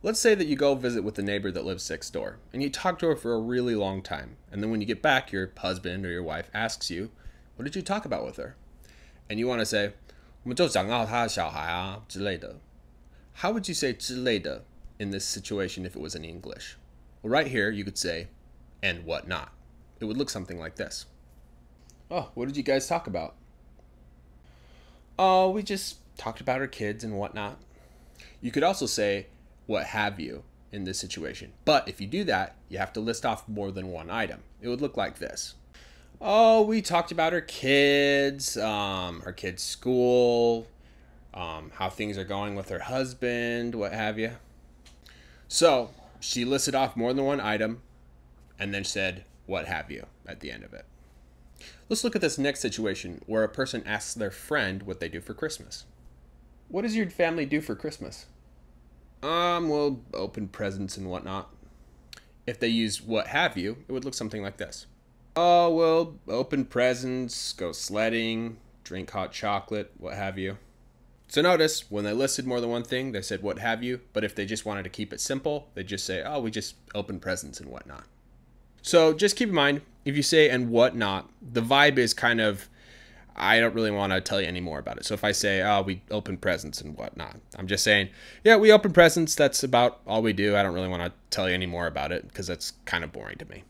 Let's say that you go visit with the neighbor that lives next door, and you talk to her for a really long time, and then when you get back, your husband or your wife asks you, what did you talk about with her? And you want to say, 我们就讲到他的小孩啊之类的. How would you say 之类的 in this situation if it was in English? Well, right here, you could say, and whatnot. It would look something like this. Oh, what did you guys talk about? Oh, we just talked about our kids and whatnot. You could also say, what have you, in this situation. But if you do that, you have to list off more than one item. It would look like this. Oh, we talked about her kids, her kids' school, how things are going with her husband, what have you. So she listed off more than one item and then said, what have you, at the end of it. Let's look at this next situation where a person asks their friend what they do for Christmas. What does your family do for Christmas? We'll open presents and whatnot. If they use what have you, it would look something like this. Oh, we'll open presents, go sledding, drink hot chocolate, what have you. So notice, when they listed more than one thing, they said what have you, but if they just wanted to keep it simple, they'd just say, oh, we just open presents and whatnot. So just keep in mind, if you say and whatnot, the vibe is kind of, I don't really want to tell you any more about it. So if I say, oh, we open presents and whatnot, I'm just saying, yeah, we open presents. That's about all we do. I don't really want to tell you any more about it because that's kind of boring to me.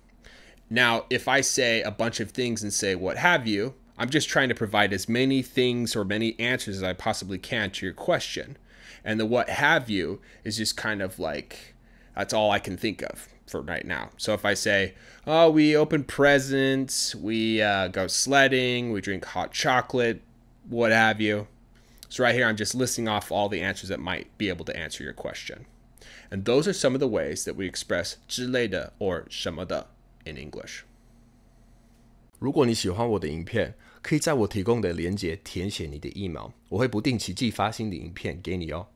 Now, if I say a bunch of things and say what have you, I'm just trying to provide as many things or many answers as I possibly can to your question. And the what have you is just kind of like, that's all I can think of for right now. So if I say, oh, we open presents, we go sledding, we drink hot chocolate, what have you. So right here, I'm just listing off all the answers that might be able to answer your question. And those are some of the ways that we express 之类的 or 什么的 in English. 如果你喜欢我的影片，可以在我提供的连结填写你的email，我会不定期寄发新的影片给你哦。